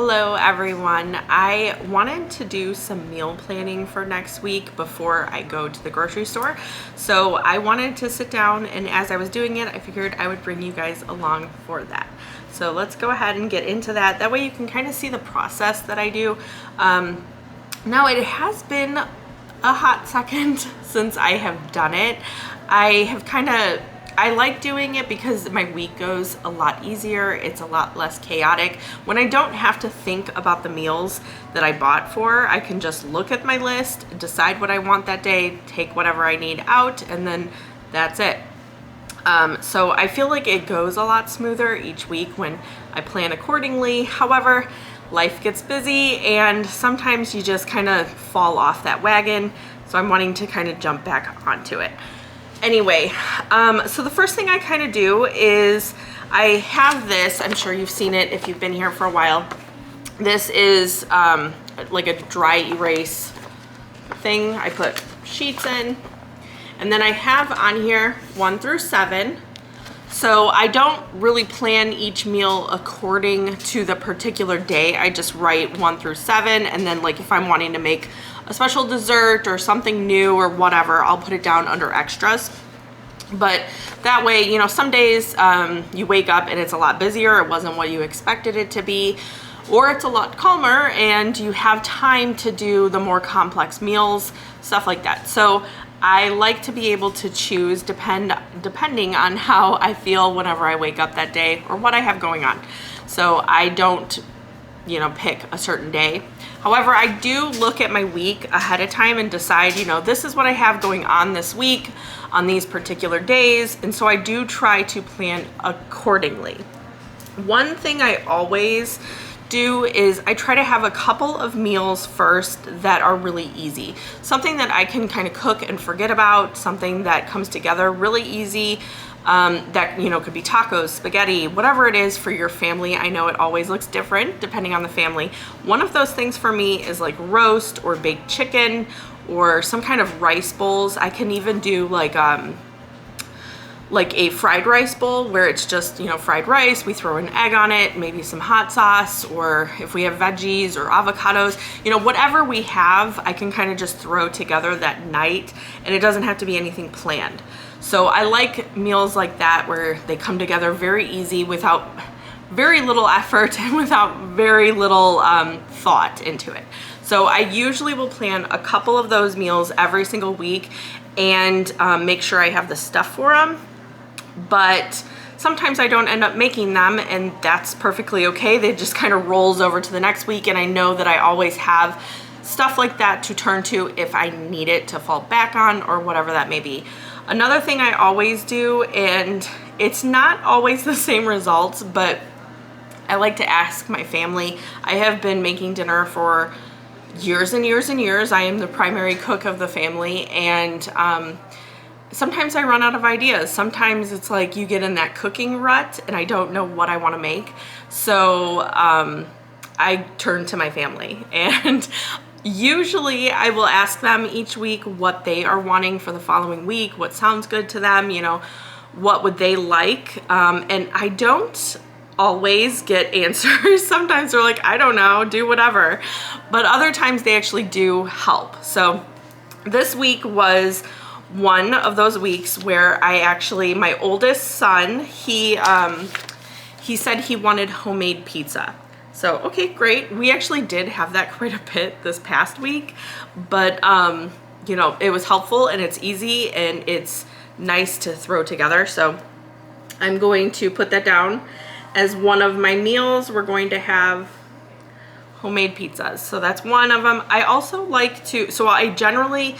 Hello everyone. I wanted to do some meal planning for next week before I go to the grocery store. So I wanted to sit down, and as I was doing it, I figured I would bring you guys along for that. So let's go ahead and get into that. That way you can kind of see the process that I do. Now it has been a hot second since I have done it. I like doing it because my week goes a lot easier. It's a lot less chaotic. When I don't have to think about the meals that I bought for, I can just look at my list, decide what I want that day, take whatever I need out, and then that's it. So I feel like it goes a lot smoother each week when I plan accordingly. However, life gets busy and sometimes you just kind of fall off that wagon. So I'm wanting to kind of jump back onto it. Anyway, so the first thing I kind of do is I have this, I'm sure you've seen it if you've been here for a while. This is like a dry erase thing. I put sheets in, and then I have on here 1 through 7. So I don't really plan each meal according to the particular day. I just write 1 through 7, and then like if I'm wanting to make a special dessert or something new or whatever, I'll put it down under extras. But that way, you know, some days you wake up and it's a lot busier, it wasn't what you expected it to be, or it's a lot calmer and you have time to do the more complex meals, stuff like that. So I like to be able to choose depending on how I feel whenever I wake up that day or what I have going on. So I don't, you know, pick a certain day. However, I do look at my week ahead of time and decide, you know, this is what I have going on this week on these particular days. And so I do try to plan accordingly. One thing I always do is I try to have a couple of meals first that are really easy. Something that I can kind of cook and forget about, something that comes together really easy. That, you know, could be tacos, spaghetti, whatever it is for your family. I know it always looks different depending on the family. One of those things for me is like roast or baked chicken or some kind of rice bowls. I can even do like a fried rice bowl where it's just, you know, fried rice, we throw an egg on it, maybe some hot sauce, or if we have veggies or avocados, you know, whatever we have, I can kind of just throw together that night, and it doesn't have to be anything planned. So I like meals like that where they come together very easy without very little effort and without very little thought into it. So I usually will plan a couple of those meals every single week and make sure I have the stuff for them. But sometimes I don't end up making them, and that's perfectly okay. They just kind of rolls over to the next week, and I know that I always have stuff like that to turn to if I need it to fall back on or whatever that may be. Another thing I always do, and it's not always the same results, but I like to ask my family. I have been making dinner for years and years and years. I am the primary cook of the family, and sometimes I run out of ideas. Sometimes it's like you get in that cooking rut and I don't know what I want to make. So I turn to my family, and usually I will ask them each week what they are wanting for the following week, what sounds good to them, you know, what would they like. And I don't always get answers. Sometimes they're like, I don't know, do whatever. But other times they actually do help. So this week was one of those weeks where my oldest son, he said he wanted homemade pizza. So, okay, great. We actually did have that quite a bit this past week, but you know, it was helpful and it's easy and it's nice to throw together. So I'm going to put that down as one of my meals. We're going to have homemade pizzas. So that's one of them. I also like to, so I generally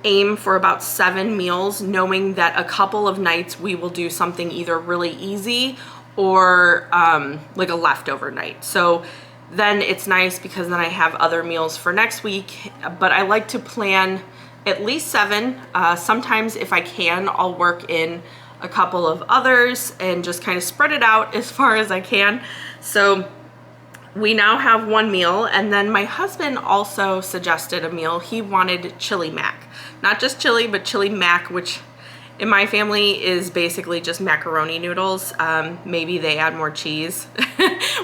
aim for about 7 meals, knowing that a couple of nights we will do something either really easy or like a leftover night. So then it's nice because then I have other meals for next week. But I like to plan at least 7. Sometimes if I can, I'll work in a couple of others and just kind of spread it out as far as I can. So we now have 1 meal, and then my husband also suggested a meal. He wanted chili mac. Not just chili, but chili mac, which in my family is basically just macaroni noodles. Maybe they add more cheese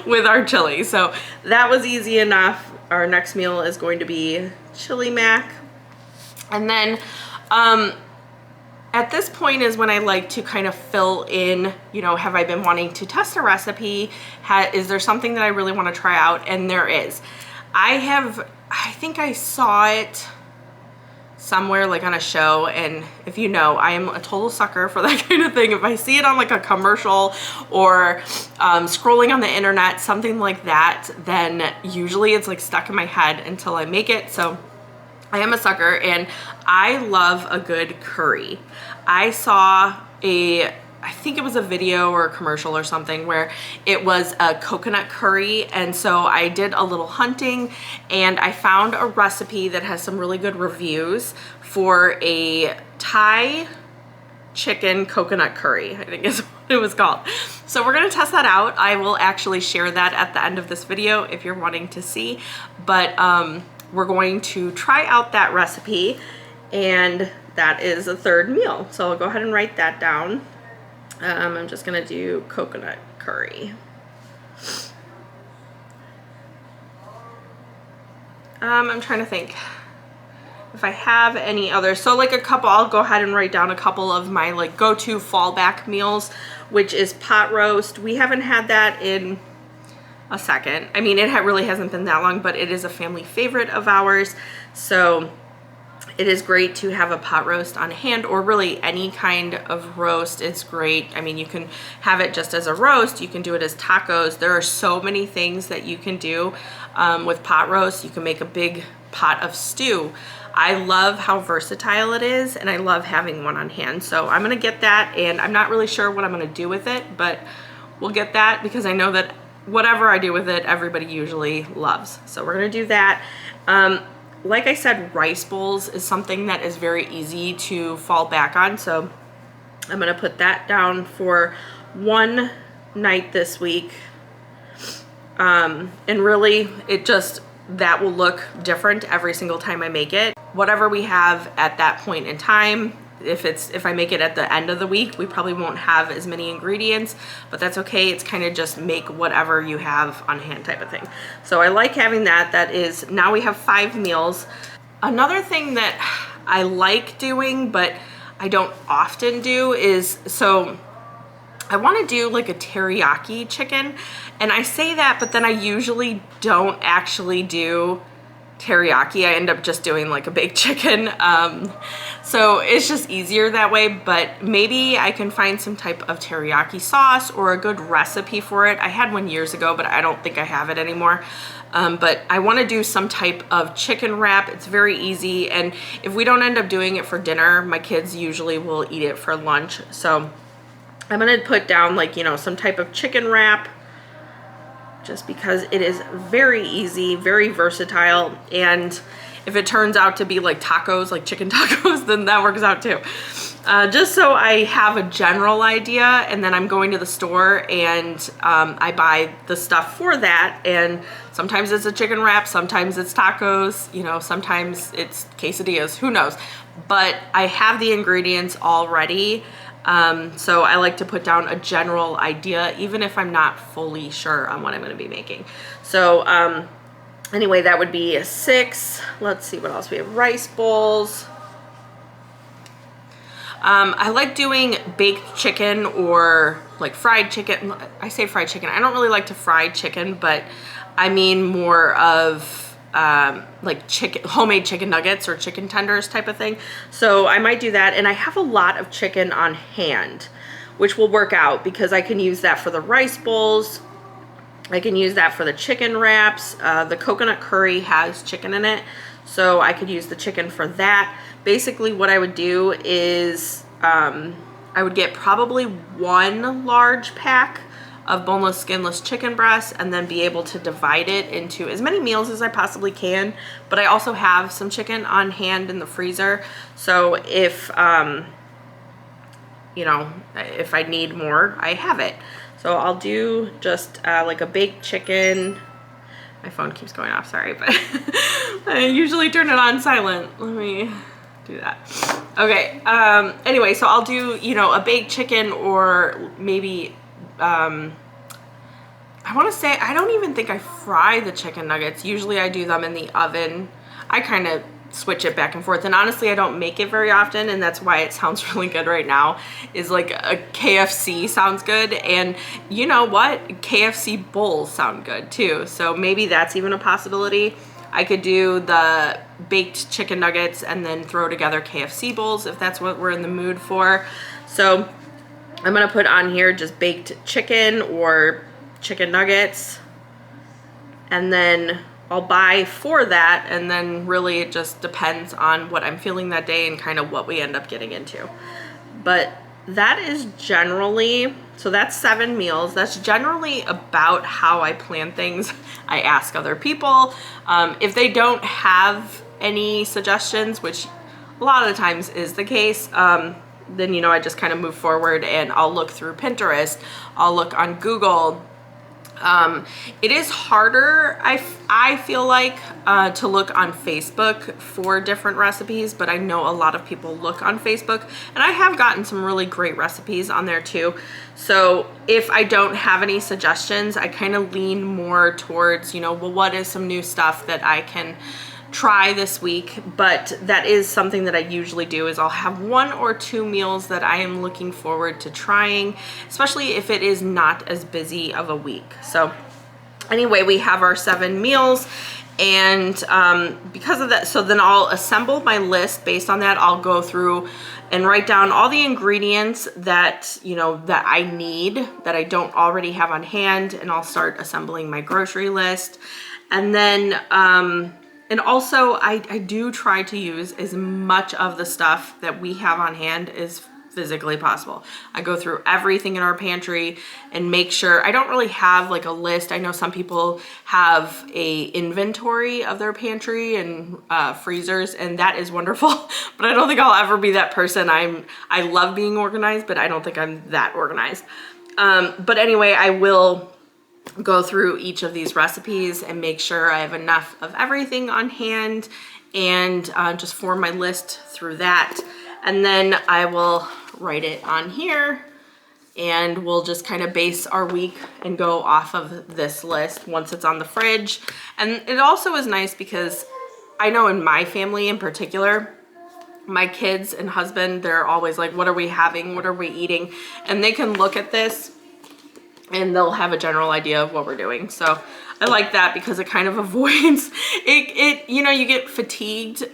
with our chili. So that was easy enough. Our next meal is going to be chili mac. And then at this point is when I like to kind of fill in, you know, have I been wanting to test a recipe? Is there something that I really want to try out? And there is. I think I saw it somewhere like on a show, and if you know, I am a total sucker for that kind of thing. If I see it on like a commercial or scrolling on the internet, something like that, then usually it's like stuck in my head until I make it. So I am a sucker, and I love a good curry. I saw I think it was a video or a commercial or something where it was a coconut curry, and so I did a little hunting and I found a recipe that has some really good reviews for a Thai chicken coconut curry, I think is what it was called. So we're gonna test that out. I will actually share that at the end of this video if you're wanting to see, but we're going to try out that recipe, and that is a third meal. So I'll go ahead and write that down. I'm just gonna do coconut curry. I'm trying to think if I have any others. So like a couple, I'll go ahead and write down a couple of my like go-to fallback meals, which is pot roast. We haven't had that in a second. I mean, it really hasn't been that long, but it is a family favorite of ours. So it is great to have a pot roast on hand, or really any kind of roast. It's great. I mean, you can have it just as a roast. You can do it as tacos. There are so many things that you can do with pot roast. You can make a big pot of stew. I love how versatile it is, and I love having one on hand. So I'm gonna get that, and I'm not really sure what I'm gonna do with it, but we'll get that because I know that whatever I do with it, everybody usually loves. So we're gonna do that. Like I said, rice bowls is something that is very easy to fall back on. So I'm gonna put that down for one night this week. And really, that will look different every single time I make it. Whatever we have at that point in time, if I make it at the end of the week, we probably won't have as many ingredients, but that's okay. It's kind of just make whatever you have on hand type of thing. So I like having that. That is, now we have 5 meals. Another thing that I like doing, but I don't often do is, so I want to do like a teriyaki chicken, and I say that, but then I usually don't actually do teriyaki. I end up just doing like a baked chicken. So it's just easier that way, but maybe I can find some type of teriyaki sauce or a good recipe for it. I had one years ago, but I don't think I have it anymore. But I want to do some type of chicken wrap. It's very easy, and if we don't end up doing it for dinner, my kids usually will eat it for lunch. So I'm gonna put down like, you know, some type of chicken wrap, just because it is very easy, very versatile, and if it turns out to be like tacos, like chicken tacos, then that works out too. Just so I have a general idea, and then I'm going to the store and I buy the stuff for that, and sometimes it's a chicken wrap, sometimes it's tacos, you know, sometimes it's quesadillas, who knows. But I have the ingredients already. So I like to put down a general idea, even if I'm not fully sure on what I'm going to be making. So anyway, that would be 6. Let's see what else we have. Rice bowls. I like doing baked chicken or like fried chicken. I say fried chicken. I don't really like to fry chicken, but I mean more of like homemade chicken nuggets or chicken tenders type of thing. So I might do that, and I have a lot of chicken on hand, which will work out because I can use that for the rice bowls. I can use that for the chicken wraps. The coconut curry has chicken in it, so I could use the chicken for that. Basically what I would do is I would get probably 1 large pack of boneless, skinless chicken breasts, and then be able to divide it into as many meals as I possibly can. But I also have some chicken on hand in the freezer, so if you know, if I need more, I have it. So I'll do just like a baked chicken. My phone keeps going off, sorry, but I usually turn it on silent. Let me do that. Okay, anyway, so I'll do, you know, a baked chicken, or maybe, I want to say, I don't even think I fry the chicken nuggets. Usually I do them in the oven. I kind of switch it back and forth, and honestly I don't make it very often, and that's why it sounds really good right now, is like a KFC sounds good. And you know what, KFC bowls sound good too, so maybe that's even a possibility. I could do the baked chicken nuggets and then throw together KFC bowls if that's what we're in the mood for. So I'm gonna put on here just baked chicken or chicken nuggets, and then I'll buy for that, and then really it just depends on what I'm feeling that day and kind of what we end up getting into. But that is generally, so that's 7 meals. That's generally about how I plan things. I ask other people. If they don't have any suggestions, which a lot of the times is the case, then, you know, I just kind of move forward and I'll look through Pinterest. I'll look on Google. It is harder, I feel like, to look on Facebook for different recipes, but I know a lot of people look on Facebook, and I have gotten some really great recipes on there too. So if I don't have any suggestions, I kind of lean more towards, you know, well, what is some new stuff that I can try this week? But that is something that I usually do, is I'll have 1 or 2 meals that I am looking forward to trying, especially if it is not as busy of a week. So anyway, we have our 7 meals, and because of that, so then I'll assemble my list based on that. I'll go through and write down all the ingredients that, you know, that I need, that I don't already have on hand, and I'll start assembling my grocery list. And then and also, I do try to use as much of the stuff that we have on hand as physically possible. I go through everything in our pantry and make sure. I don't really have like a list. I know some people have a inventory of their pantry and freezers, and that is wonderful, but I don't think I'll ever be that person. I love being organized, but I don't think I'm that organized. But anyway, I will go through each of these recipes and make sure I have enough of everything on hand, and just form my list through that. And then I will write it on here, and we'll just kind of base our week and go off of this list once it's on the fridge. And it also is nice because I know in my family in particular, my kids and husband, they're always like, what are we having? What are we eating? And they can look at this and they'll have a general idea of what we're doing. So I like that because it kind of avoids it, you know, you get fatigued,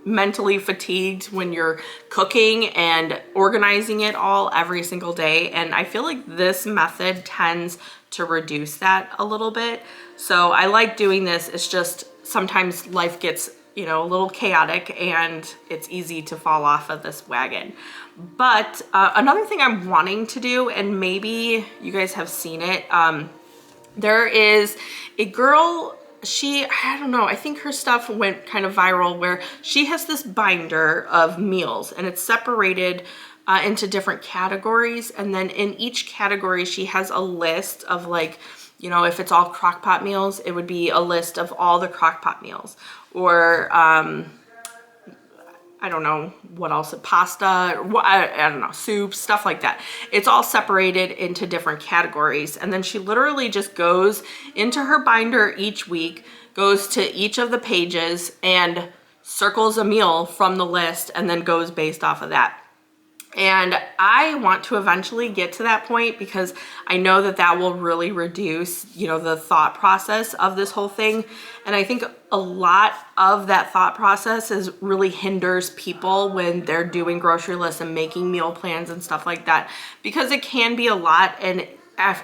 mentally fatigued when you're cooking and organizing it all every single day. And I feel like this method tends to reduce that a little bit. So I like doing this. It's just sometimes life gets, you know, a little chaotic and it's easy to fall off of this wagon. But another thing I'm wanting to do, and maybe you guys have seen it, there is a girl, I don't know, I think her stuff went kind of viral, where she has this binder of meals and it's separated into different categories. And then in each category, she has a list of, like, you know, if it's all crock pot meals, it would be a list of all the crock pot meals. Or I don't know what else, pasta, I don't know, soup, stuff like that. It's all separated into different categories. And then she literally just goes into her binder each week, goes to each of the pages and circles a meal from the list, and then goes based off of that. And I want to eventually get to that point, because I know that that will really reduce, you know, the thought process of this whole thing. And I think a lot of that thought process really hinders people when they're doing grocery lists and making meal plans and stuff like that, because it can be a lot. And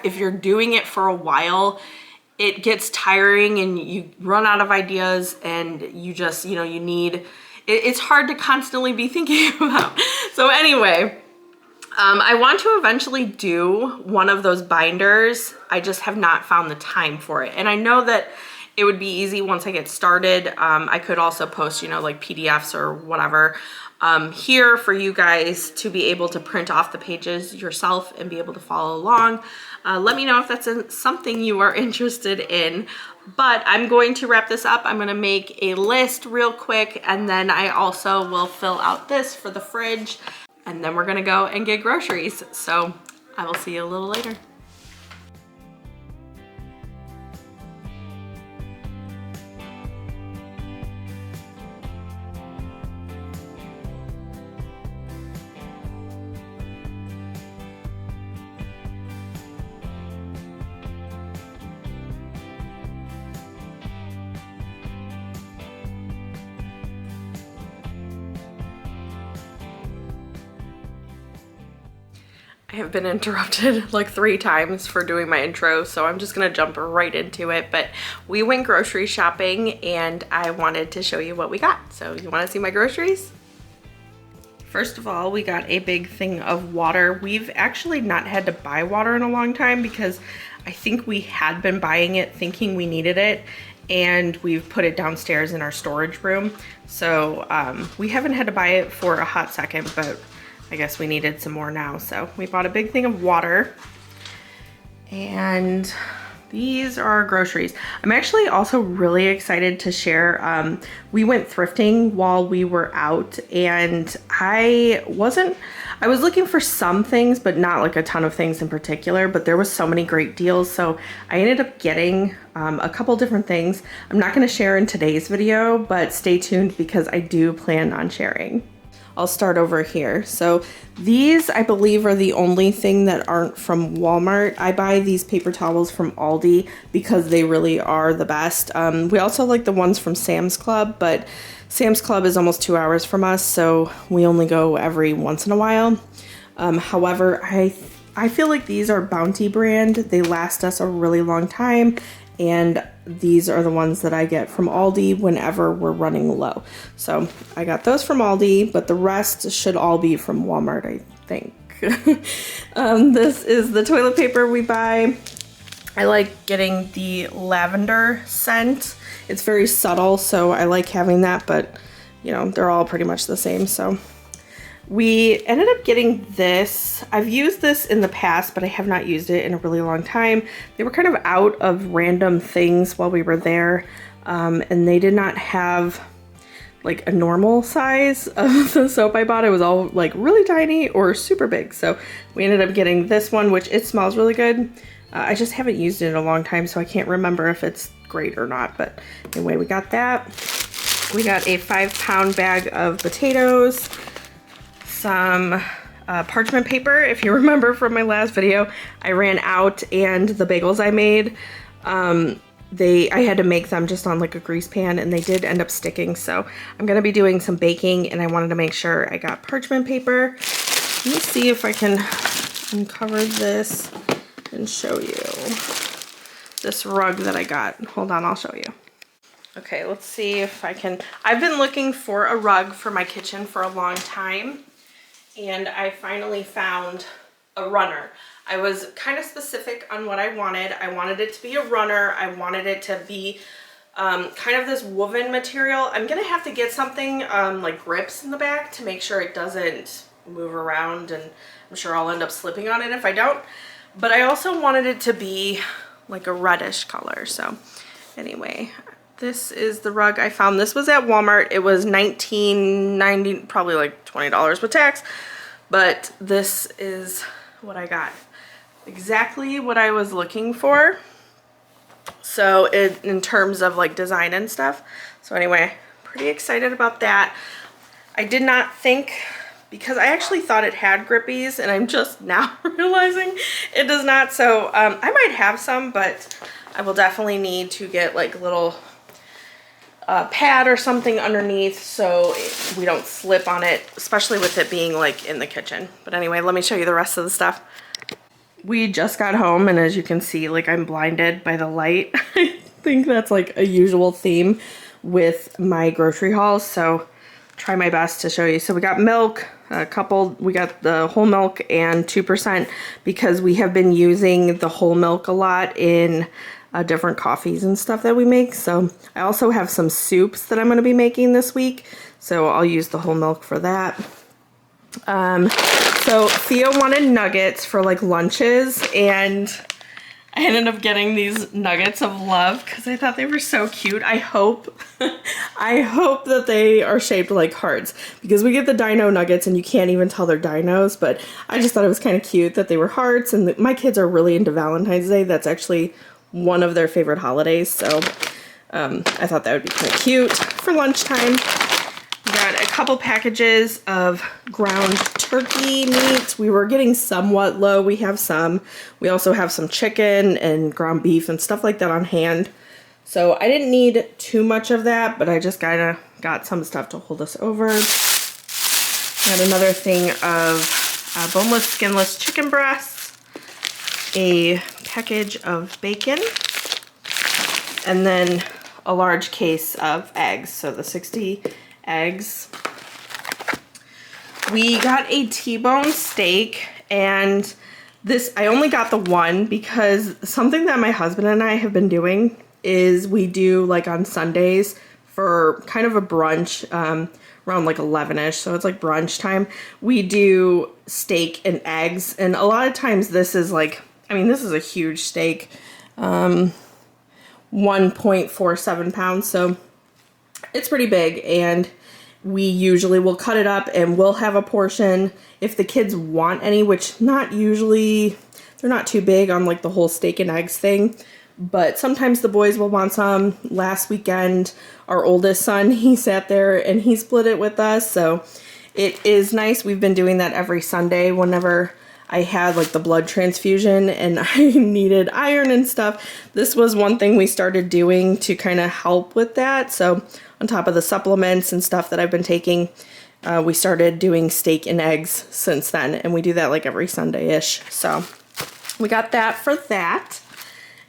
if you're doing it for a while, it gets tiring and you run out of ideas, and you just, you know, it's hard to constantly be thinking about. So anyway, I want to eventually do one of those binders. I just have not found the time for it. And I know that it would be easy once I get started. I could also post, you know, like PDFs or whatever here for you guys to be able to print off the pages yourself and be able to follow along. Let me know if that's something you are interested in. But I'm going to wrap this up. I'm going to make a list real quick, and then I also will fill out this for the fridge, and then we're going to go and get groceries. So I will see you a little later. I have been interrupted like 3 times for doing my intro, so I'm just gonna jump right into it. But we went grocery shopping and I wanted to show you what we got. So you wanna see my groceries? First of all, we got a big thing of water. We've actually not had to buy water in a long time because I think we had been buying it thinking we needed it, and we've put it downstairs in our storage room. So we haven't had to buy it for a hot second, but I guess we needed some more now. So we bought a big thing of water, and these are our groceries. I'm actually also really excited to share. We went thrifting while we were out, and I was looking for some things, but not like a ton of things in particular, but there was so many great deals. So I ended up getting a couple different things. I'm not gonna share in today's video, but stay tuned because I do plan on sharing. I'll start over here. So these, I believe, are the only thing that aren't from Walmart. I buy these paper towels from Aldi because they really are the best. We also like the ones from Sam's Club, but Sam's Club is almost 2 hours from us, so we only go every once in a while. However, I feel like these are Bounty brand. They last us a really long time, and these are the ones that I get from Aldi whenever we're running low. So I got those from Aldi, but the rest should all be from Walmart, I think. This is the toilet paper we buy. I like getting the lavender scent. It's very subtle, so I like having that, but you know, they're all pretty much the same. So we ended up getting this. I've used this in the past, but I have not used it in a really long time. They were kind of out of random things while we were there, and they did not have like a normal size of the soap I bought. It was all like really tiny or super big. So we ended up getting this one, which it smells really good. I just haven't used it in a long time, so I can't remember if it's great or not. But anyway, we got that. We got a 5-pound bag of potatoes, some parchment paper. If you remember from my last video, I ran out, and the bagels I made, I had to make them just on like a grease pan, and they did end up sticking. So I'm gonna be doing some baking, and I wanted to make sure I got parchment paper. Let me see if I can uncover this and show you this rug that I got. Hold on, I'll show you. Okay, let's see if I can. I've been looking for a rug for my kitchen for a long time, and I finally found a runner. I was kind of specific on what I wanted. I wanted it to be a runner. I wanted it to be kind of this woven material. I'm gonna have to get something like grips in the back to make sure it doesn't move around, and I'm sure I'll end up slipping on it if I don't. But I also wanted it to be like a reddish color. So anyway, this is the rug I found. This was at Walmart. It was $19.90, probably like $20 with tax. But this is what I got. Exactly what I was looking for. So in terms of like design and stuff. So anyway, pretty excited about that. I did not think, because I actually thought it had grippies, and I'm just now realizing it does not. So I might have some, but I will definitely need to get like a little pad or something underneath so we don't slip on it, especially with it being like in the kitchen. But anyway, let me show you the rest of the stuff. We just got home, and as you can see, like, I'm blinded by the light. I think that's like a usual theme with my grocery hauls, so try my best to show you. So we got milk, we got the whole milk and 2% because we have been using the whole milk a lot in different coffees and stuff that we make. So I also have some soups that I'm going to be making this week. So I'll use the whole milk for that. So Theo wanted nuggets for like lunches, and I ended up getting these nuggets of love because I thought they were so cute. I hope that they are shaped like hearts, because we get the dino nuggets and you can't even tell they're dinos, but I just thought it was kind of cute that they were hearts, and my kids are really into Valentine's Day. That's actually one of their favorite holidays, so I thought that would be kind of cute for lunchtime. We got a couple packages of ground turkey meat. We were getting somewhat low. We have some. We also have some chicken and ground beef and stuff like that on hand. So I didn't need too much of that, but I just kind of got some stuff to hold us over. Got another thing of boneless, skinless chicken breasts, a package of bacon, and then a large case of eggs. So the 60 eggs. We got a T-bone steak, and this, I only got the one because something that my husband and I have been doing is we do like on Sundays for kind of a brunch around like 11ish, so it's like brunch time. We do steak and eggs, and a lot of times this is like, I mean, this is a huge steak, 1.47 pounds, so it's pretty big, and we usually will cut it up and we'll have a portion if the kids want any, which not usually, they're not too big on like the whole steak and eggs thing, but sometimes the boys will want some. Last weekend, our oldest son, he sat there and he split it with us, so it is nice. We've been doing that every Sunday whenever I had like the blood transfusion and I needed iron and stuff. This was one thing we started doing to kind of help with that. So on top of the supplements and stuff that I've been taking, we started doing steak and eggs since then, and we do that like every Sunday-ish. So we got that for that.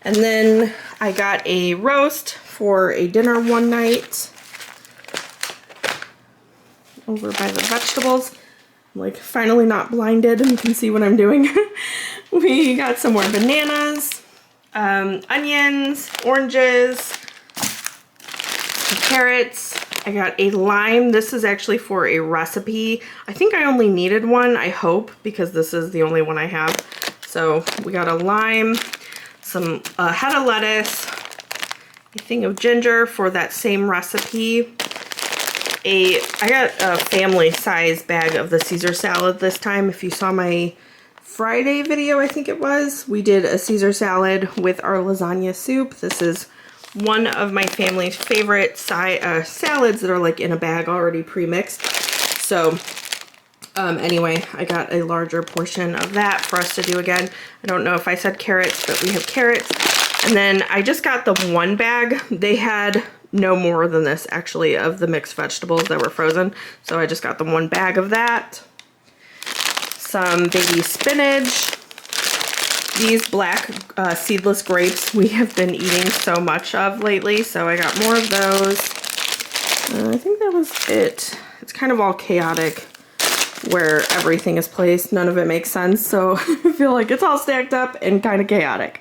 And then I got a roast for a dinner one night over by the vegetables. I'm like finally not blinded and you can see what I'm doing. We got some more bananas, onions, oranges, some carrots. I got a lime. This is actually for a recipe. I think I only needed one, I hope, because this is the only one I have. So we got a lime, some head of lettuce, a thing of ginger for that same recipe. I got a family size bag of the Caesar salad this time. If you saw my Friday video, I think it was, we did a Caesar salad with our lasagna soup. This is one of my family's favorite salads that are like in a bag already pre-mixed. So anyway, I got a larger portion of that for us to do again. I don't know if I said carrots, but we have carrots. And then I just got the one bag. They had no more than this actually of the mixed vegetables that were frozen, so I just got the one bag of that. Some baby spinach. These black seedless grapes we have been eating so much of lately, so I got more of those. I think that was it. It's kind of all chaotic where everything is placed. None of it makes sense, so I feel like it's all stacked up and kind of chaotic.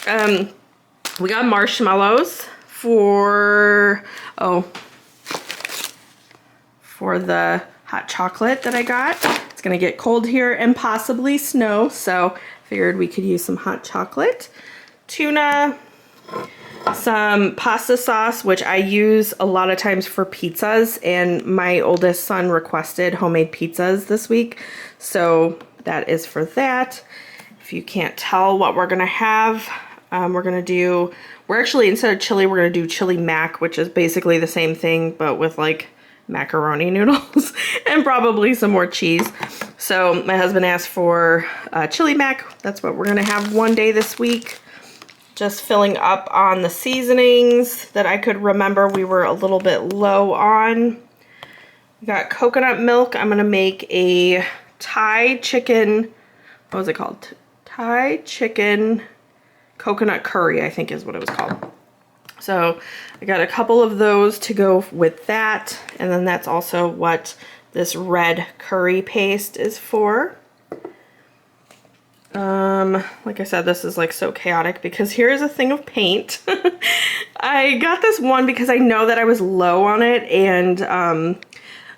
We got marshmallows for the hot chocolate that I got. It's gonna get cold here and possibly snow, so figured we could use some hot chocolate. Tuna, some pasta sauce, which I use a lot of times for pizzas, and my oldest son requested homemade pizzas this week, so that is for that. If you can't tell what we're gonna have, we're actually, instead of chili, we're gonna do chili mac, which is basically the same thing, but with like macaroni noodles and probably some more cheese. So my husband asked for chili mac. That's what we're gonna have one day this week. Just filling up on the seasonings that I could remember we were a little bit low on. We got coconut milk. I'm gonna make a Thai chicken, what was it called? Thai chicken coconut curry, I think is what it was called. So I got a couple of those to go with that, and then that's also what this red curry paste is for. Like I said, this is like so chaotic because here's a thing of paint. I got this one because I know that I was low on it, and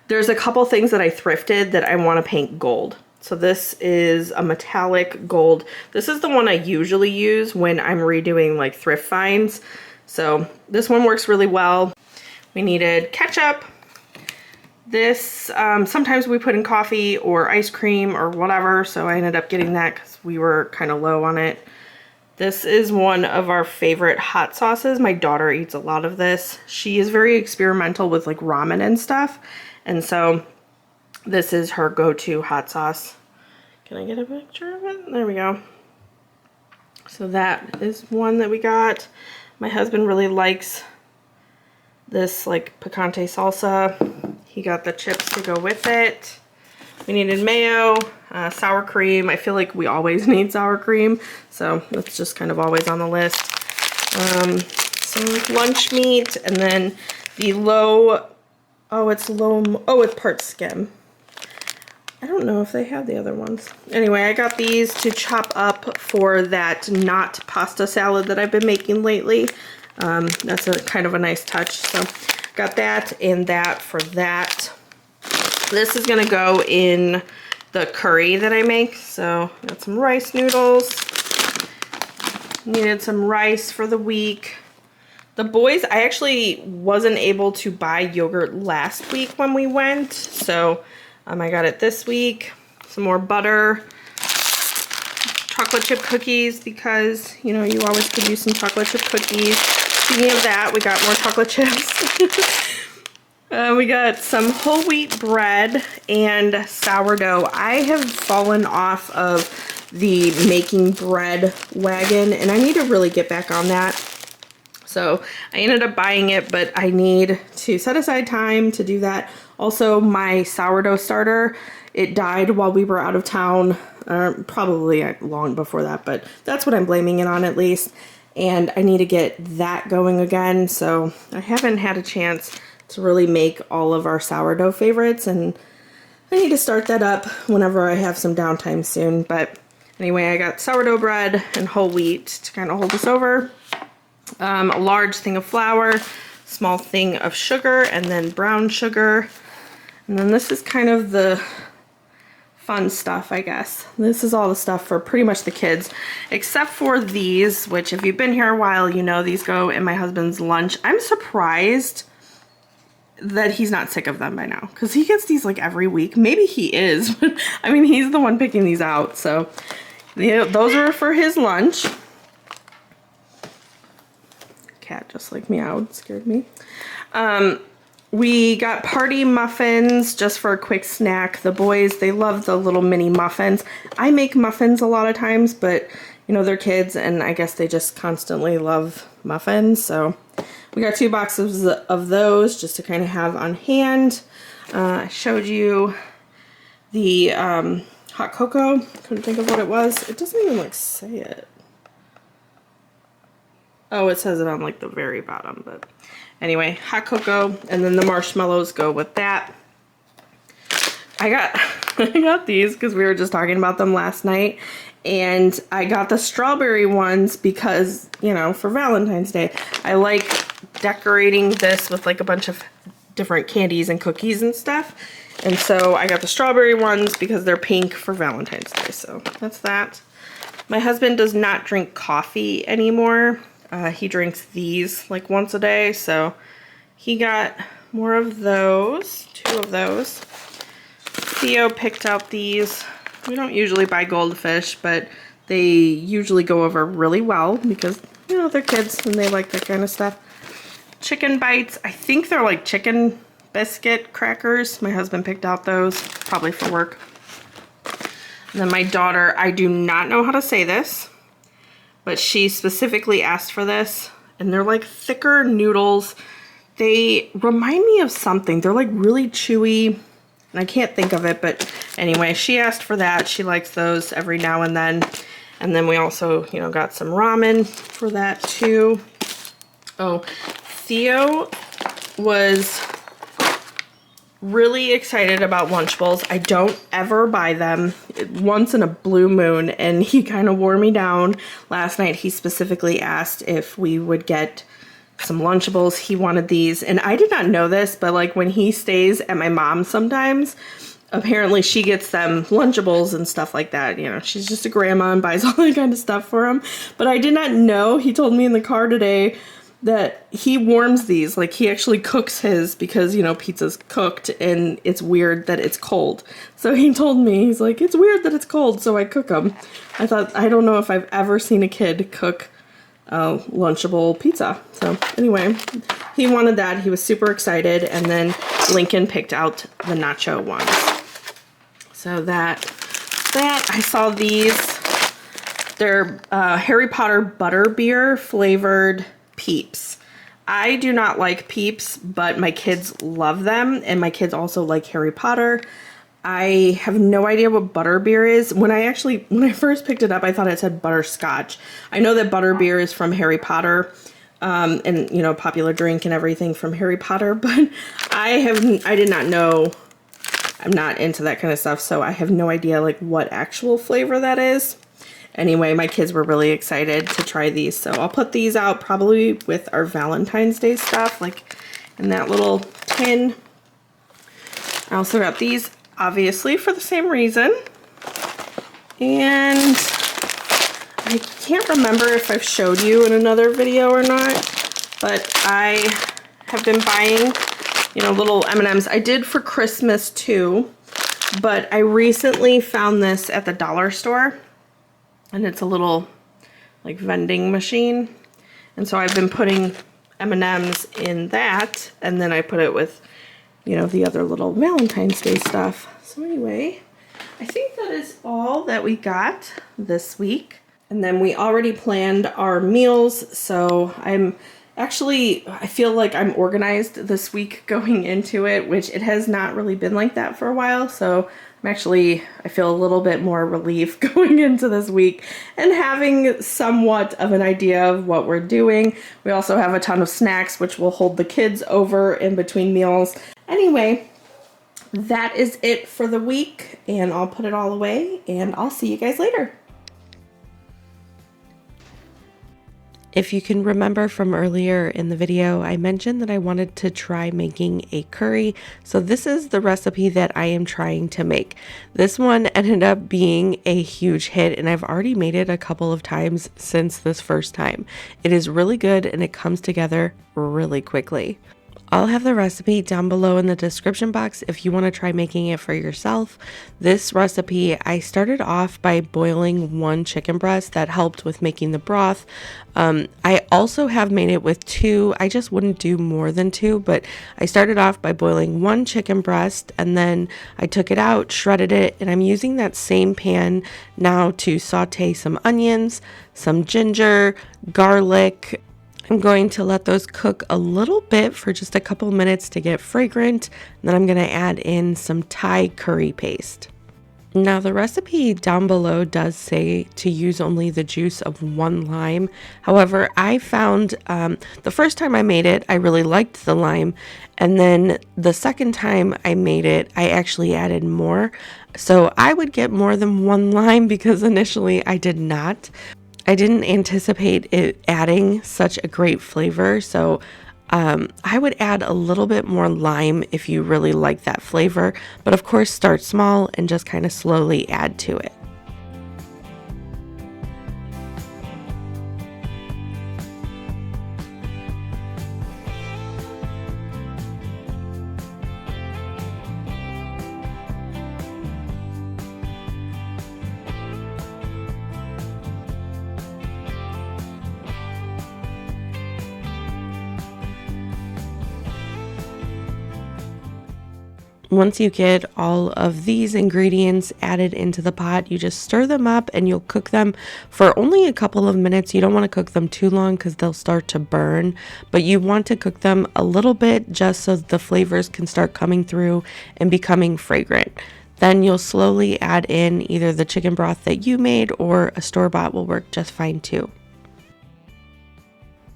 there's a couple things that I thrifted that I want to paint gold. So this is a metallic gold. This is the one I usually use when I'm redoing like thrift finds. So this one works really well. We needed ketchup. This, sometimes we put in coffee or ice cream or whatever, so I ended up getting that because we were kind of low on it. This is one of our favorite hot sauces. My daughter eats a lot of this. She is very experimental with like ramen and stuff, and so this is her go-to hot sauce. Can I get a picture of it? There we go. So that is one that we got. My husband really likes this like picante salsa. He got the chips to go with it. We needed mayo, sour cream. I feel like we always need sour cream, so that's just kind of always on the list. Some lunch meat, and then the it's part skim. I don't know if they have the other ones. Anyway, I got these to chop up for that not pasta salad that I've been making lately. That's a kind of a nice touch. So got that and that for that. This is gonna go in the curry that I make. So got some rice noodles. Needed some rice for the week. The boys, I actually wasn't able to buy yogurt last week when we went. So I got it this week. Some more butter. Chocolate chip cookies because, you know, you always could use some chocolate chip cookies. Speaking of that, we got more chocolate chips. We got some whole wheat bread and sourdough. I have fallen off of the making bread wagon, and I need to really get back on that. So I ended up buying it, but I need to set aside time to do that. Also, my sourdough starter, it died while we were out of town, probably long before that, but that's what I'm blaming it on at least. And I need to get that going again, so I haven't had a chance to really make all of our sourdough favorites, and I need to start that up whenever I have some downtime soon. But anyway, I got sourdough bread and whole wheat to kind of hold us over. A large thing of flour, small thing of sugar, and then brown sugar. And then this is kind of the fun stuff, I guess. This is all the stuff for pretty much the kids, except for these, which if you've been here a while, you know these go in my husband's lunch. I'm surprised that he's not sick of them by now, because he gets these like every week. Maybe he is, but I mean, he's the one picking these out. So those are for his lunch. Cat just like meowed, scared me. We got party muffins just for a quick snack. The boys, they love the little mini muffins. I make muffins a lot of times, but you know, they're kids and I guess they just constantly love muffins. So we got 2 boxes of those just to kind of have on hand. I showed you the hot cocoa. Couldn't think of what it was. It doesn't even like say it. Oh, it says it on like the very bottom, but anyway, hot cocoa, and then the marshmallows go with that. I got these because we were just talking about them last night, and I got the strawberry ones because, you know, for Valentine's Day, I like decorating this with like a bunch of different candies and cookies and stuff. And so I got the strawberry ones because they're pink for Valentine's Day. So that's that. My husband does not drink coffee anymore. He drinks these like once a day, so he got more of those, 2 of those. Theo picked out these. We don't usually buy goldfish, but they usually go over really well because, you know, they're kids and they like that kind of stuff. Chicken bites. I think they're like chicken biscuit crackers. My husband picked out those, probably for work. And then my daughter, I do not know how to say this, but she specifically asked for this, and they're like thicker noodles. They remind me of something. They're like really chewy, and I can't think of it, but anyway, she asked for that. She likes those every now and then. And then we also, you know, got some ramen for that too. Oh, Theo was really excited about Lunchables. I don't ever buy them, once in a blue moon, and he kind of wore me down. Last night he specifically asked if we would get some Lunchables. He wanted these, and I did not know this, but like when he stays at my mom's sometimes, apparently she gets them Lunchables and stuff like that. You know, she's just a grandma and buys all that kind of stuff for him. But I did not know, he told me in the car today that he warms these. Like, he actually cooks his because, you know, pizza's cooked and it's weird that it's cold. So he told me, he's like, it's weird that it's cold, so I cook them. I thought, I don't know if I've ever seen a kid cook Lunchable pizza. So anyway, he wanted that. He was super excited. And then Lincoln picked out the nacho ones. So that I saw these. They're Harry Potter butterbeer flavored Peeps. I do not like Peeps, but my kids love them, and my kids also like Harry Potter. I have no idea what butterbeer is. When I first picked it up, I thought it said butterscotch. I know that butterbeer is from Harry Potter, and you know, popular drink and everything from Harry Potter, but I did not know. I'm not into that kind of stuff, so I have no idea like what actual flavor that is. Anyway, my kids were really excited to try these, so I'll put these out probably with our Valentine's Day stuff, like in that little tin. I also got these, obviously, for the same reason. And I can't remember if I've showed you in another video or not, but I have been buying, you know, little M&Ms. I did for Christmas too, but I recently found this at the dollar store. And it's a little like vending machine. And so I've been putting M&Ms in that, and then I put it with, you know, the other little Valentine's Day stuff. So anyway, I think that is all that we got this week. And then we already planned our meals. So I feel like I'm organized this week going into it, which it has not really been like that for a while. So I feel a little bit more relief going into this week and having somewhat of an idea of what we're doing. We also have a ton of snacks, which will hold the kids over in between meals. Anyway, that is it for the week, and I'll put it all away, and I'll see you guys later. If you can remember from earlier in the video, I mentioned that I wanted to try making a curry. So this is the recipe that I am trying to make. This one ended up being a huge hit, and I've already made it a couple of times since this first time. It is really good, and it comes together really quickly. I'll have the recipe down below in the description box if you want to try making it for yourself. This recipe, I started off by boiling 1 chicken breast. That helped with making the broth. I also have made it with 2. I just wouldn't do more than 2, but I started off by boiling 1 chicken breast, and then I took it out, shredded it, and I'm using that same pan now to saute some onions, some ginger, garlic. I'm going to let those cook a little bit for just a couple minutes to get fragrant. And then I'm going to add in some Thai curry paste. Now the recipe down below does say to use only the juice of 1 lime. However, I found the first time I made it, I really liked the lime. And then the second time I made it, I actually added more. So I would get more than 1 lime because initially I did not. I didn't anticipate it adding such a great flavor, so I would add a little bit more lime if you really like that flavor, but of course start small and just kind of slowly add to it. Once you get all of these ingredients added into the pot, you just stir them up and you'll cook them for only a couple of minutes. You don't want to cook them too long because they'll start to burn, but you want to cook them a little bit just so the flavors can start coming through and becoming fragrant. Then you'll slowly add in either the chicken broth that you made or a store-bought will work just fine too.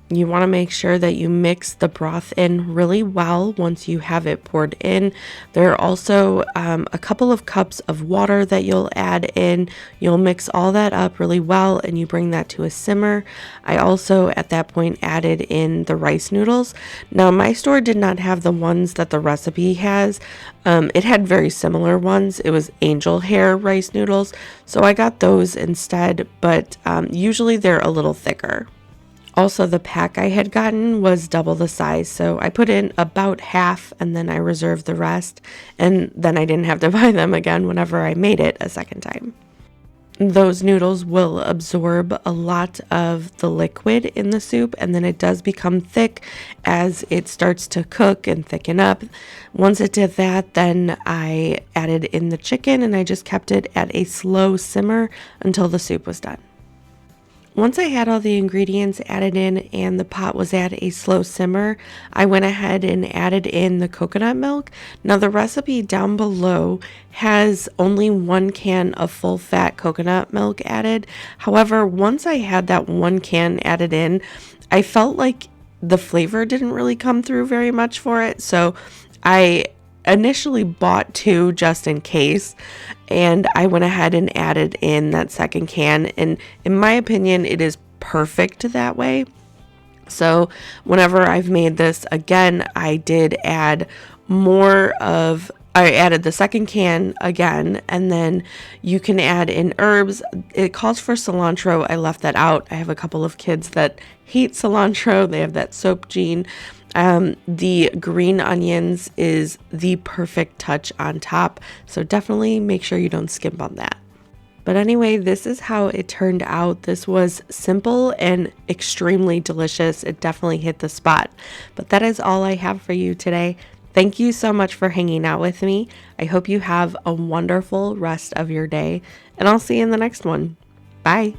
You want to make sure that you mix the broth in really well once you have it poured in. There are also a couple of cups of water that you'll add in. You'll mix all that up really well and you bring that to a simmer. I also at that point added in the rice noodles. Now my store did not have the ones that the recipe has. It had very similar ones. It was angel hair rice noodles, so I got those instead, but usually they're a little thicker. Also, the pack I had gotten was double the size, so I put in about half and then I reserved the rest, and then I didn't have to buy them again whenever I made it a second time. Those noodles will absorb a lot of the liquid in the soup, and then it does become thick as it starts to cook and thicken up. Once it did that, then I added in the chicken and I just kept it at a slow simmer until the soup was done. Once I had all the ingredients added in and the pot was at a slow simmer, I went ahead and added in the coconut milk. Now the recipe down below has only 1 can of full fat coconut milk added. However, once I had that 1 can added in, I felt like the flavor didn't really come through very much for it. So I initially bought 2 just in case, and I went ahead and added in that second can, and in my opinion it is perfect that way. So whenever I've made this again, I added the second can again, and then you can add in herbs. It calls for cilantro. I left that out. I have a couple of kids that hate cilantro. They have that soap gene. The green onions is the perfect touch on top, so definitely make sure you don't skimp on that. But anyway, this is how it turned out. This was simple and extremely delicious. It definitely hit the spot. But that is all I have for you today. Thank you so much for hanging out with me. I hope you have a wonderful rest of your day, and I'll see you in the next one. Bye.